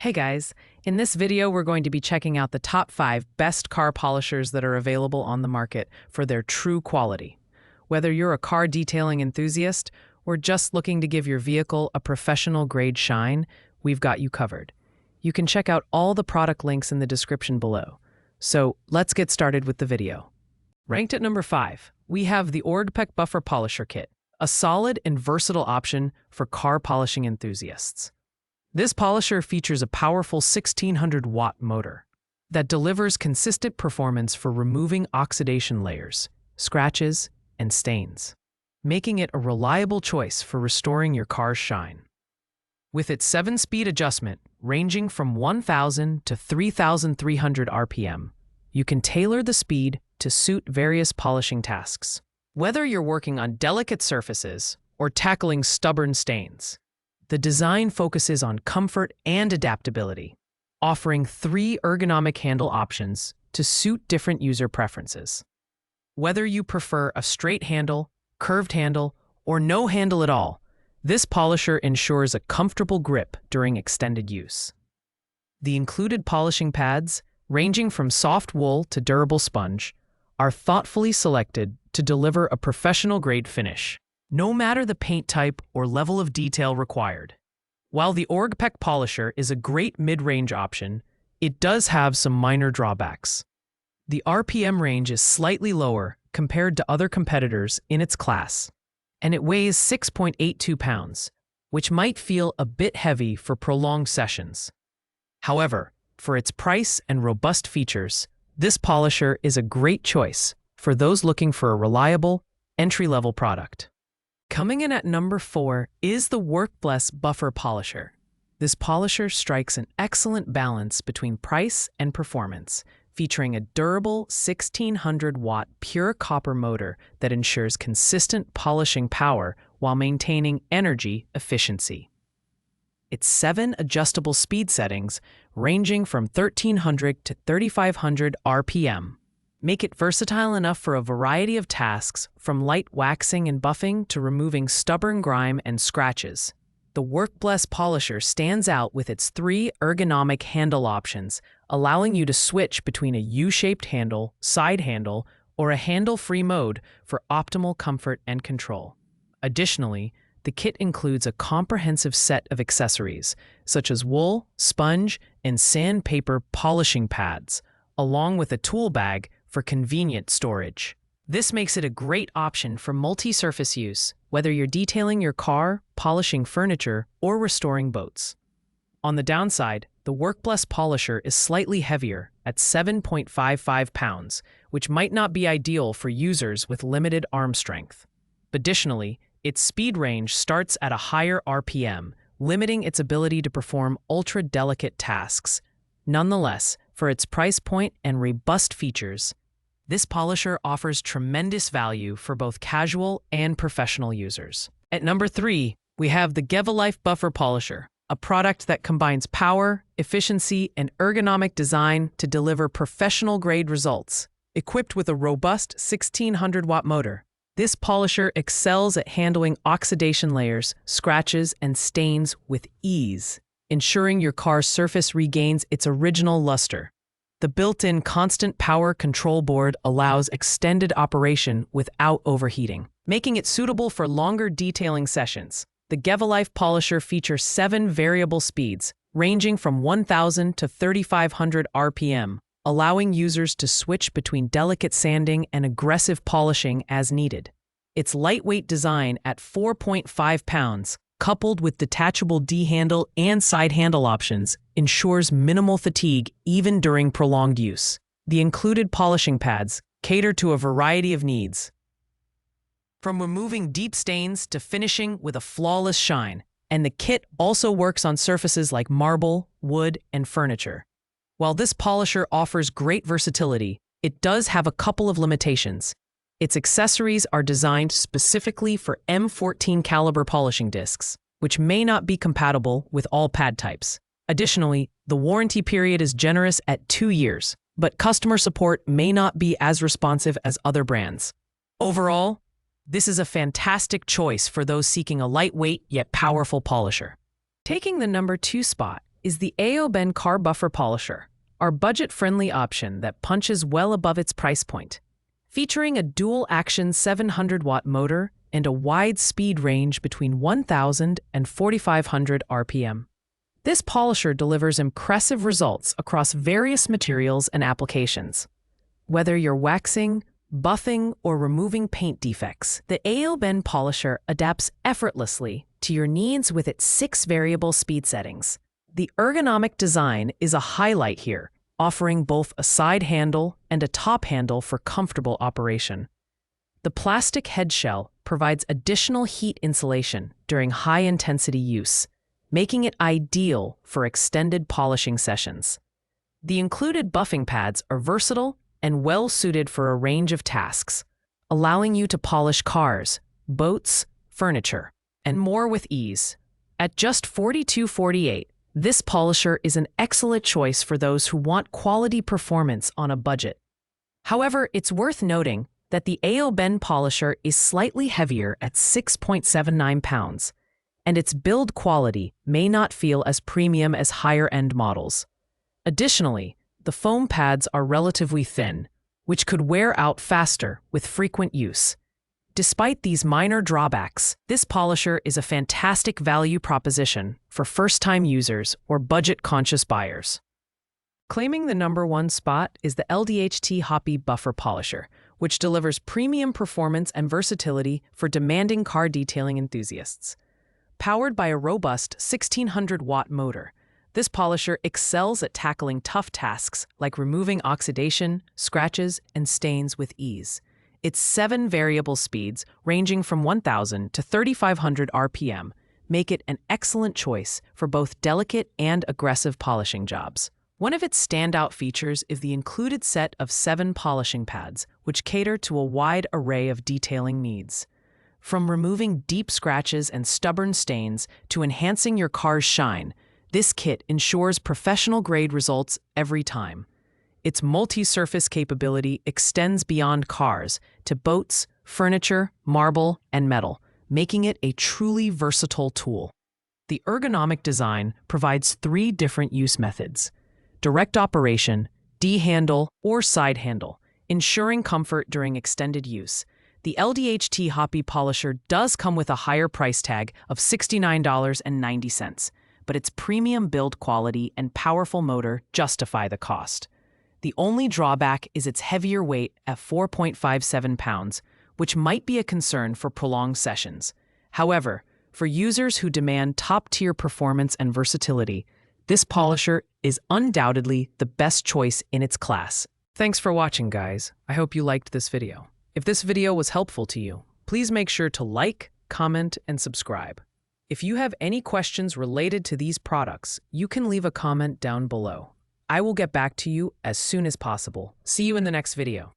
Hey guys, in this video we're going to be checking out the top 5 best car polishers that are available on the market for their true quality. Whether you're a car detailing enthusiast or just looking to give your vehicle a professional grade shine, we've got you covered. You can check out all the product links in the description below. So let's get started with the video. Ranked at number 5, we have the Aliexpress Buffer Polisher Kit, a solid and versatile option for car polishing enthusiasts. This polisher features a powerful 1600-watt motor that delivers consistent performance for removing oxidation layers, scratches, and stains, making it a reliable choice for restoring your car's shine. With its 7-speed adjustment, ranging from 1,000 to 3,300 RPM, you can tailor the speed to suit various polishing tasks. Whether you're working on delicate surfaces or tackling stubborn stains, the design focuses on comfort and adaptability, offering 3 ergonomic handle options to suit different user preferences. Whether you prefer a straight handle, curved handle, or no handle at all, this polisher ensures a comfortable grip during extended use. The included polishing pads, ranging from soft wool to durable sponge, are thoughtfully selected to deliver a professional-grade finish, no matter the paint type or level of detail required. While the Aliexpress polisher is a great mid-range option, it does have some minor drawbacks. The RPM range is slightly lower compared to other competitors in its class, and it weighs 6.82 pounds, which might feel a bit heavy for prolonged sessions. However, for its price and robust features, this polisher is a great choice for those looking for a reliable, entry-level product. Coming in at number 4 is the Aliexpress Buffer Polisher. This polisher strikes an excellent balance between price and performance, featuring a durable 1600-watt pure copper motor that ensures consistent polishing power while maintaining energy efficiency. Its 7 adjustable speed settings, ranging from 1300 to 3500 RPM, make it versatile enough for a variety of tasks, from light waxing and buffing to removing stubborn grime and scratches. The Aliexpress polisher stands out with its 3 ergonomic handle options, allowing you to switch between a U-shaped handle, side handle, or a handle-free mode for optimal comfort and control. Additionally, the kit includes a comprehensive set of accessories, such as wool, sponge, and sandpaper polishing pads, along with a tool bag for convenient storage. This makes it a great option for multi-surface use, whether you're detailing your car, polishing furniture, or restoring boats. On the downside, the Aliexpress polisher is slightly heavier at 7.55 pounds, which might not be ideal for users with limited arm strength. Additionally, its speed range starts at a higher RPM, limiting its ability to perform ultra-delicate tasks. Nonetheless, for its price point and robust features, this polisher offers tremendous value for both casual and professional users. At number 3, we have the Aliexpress Buffer Polisher, a product that combines power, efficiency, and ergonomic design to deliver professional-grade results. Equipped with a robust 1600-watt motor, this polisher excels at handling oxidation layers, scratches, and stains with ease, ensuring your car's surface regains its original luster. The built-in constant power control board allows extended operation without overheating, making it suitable for longer detailing sessions. The Aliexpress polisher features 7 variable speeds, ranging from 1,000 to 3,500 RPM, allowing users to switch between delicate sanding and aggressive polishing as needed. Its lightweight design at 4.5 pounds, coupled with detachable D-handle and side handle options, ensures minimal fatigue even during prolonged use. The included polishing pads cater to a variety of needs, from removing deep stains to finishing with a flawless shine, and the kit also works on surfaces like marble, wood, and furniture. While this polisher offers great versatility, it does have a couple of limitations. Its accessories are designed specifically for M14 caliber polishing discs, which may not be compatible with all pad types. Additionally, the warranty period is generous at 2 years, but customer support may not be as responsive as other brands. Overall, this is a fantastic choice for those seeking a lightweight yet powerful polisher. Taking the number 2 spot is the AOBen Car Buffer Polisher, our budget-friendly option that punches well above its price point. Featuring a dual-action 700-watt motor and a wide speed range between 1,000 and 4,500 RPM. This polisher delivers impressive results across various materials and applications. Whether you're waxing, buffing, or removing paint defects, the AOBen polisher adapts effortlessly to your needs with its 6 variable speed settings. The ergonomic design is a highlight here, offering both a side handle and a top handle for comfortable operation. The plastic head shell provides additional heat insulation during high-intensity use, making it ideal for extended polishing sessions. The included buffing pads are versatile and well-suited for a range of tasks, allowing you to polish cars, boats, furniture, and more with ease. At just $42.48, this polisher is an excellent choice for those who want quality performance on a budget. However, it's worth noting that the AOBen polisher is slightly heavier at 6.79 pounds, and its build quality may not feel as premium as higher-end models. Additionally, the foam pads are relatively thin, which could wear out faster with frequent use. Despite these minor drawbacks, this polisher is a fantastic value proposition for first-time users or budget-conscious buyers. Claiming the #1 spot is the LDHT Hoppy Buffer Polisher, which delivers premium performance and versatility for demanding car detailing enthusiasts. Powered by a robust 1,600-watt motor, this polisher excels at tackling tough tasks like removing oxidation, scratches, and stains with ease. Its 7 variable speeds, ranging from 1,000 to 3,500 RPM, make it an excellent choice for both delicate and aggressive polishing jobs. One of its standout features is the included set of 7 polishing pads, which cater to a wide array of detailing needs. From removing deep scratches and stubborn stains to enhancing your car's shine, this kit ensures professional-grade results every time. Its multi-surface capability extends beyond cars to boats, furniture, marble, and metal, making it a truly versatile tool. The ergonomic design provides 3 different use methods: direct operation, D-handle, or side handle, ensuring comfort during extended use. The LDHT Hoppy Polisher does come with a higher price tag of $69.90, but its premium build quality and powerful motor justify the cost. The only drawback is its heavier weight at 4.57 pounds, which might be a concern for prolonged sessions. However, for users who demand top-tier performance and versatility, this polisher is undoubtedly the best choice in its class. Thanks for watching, guys. I hope you liked this video. If this video was helpful to you, please make sure to like, comment, and subscribe. If you have any questions related to these products, you can leave a comment down below. I will get back to you as soon as possible. See you in the next video.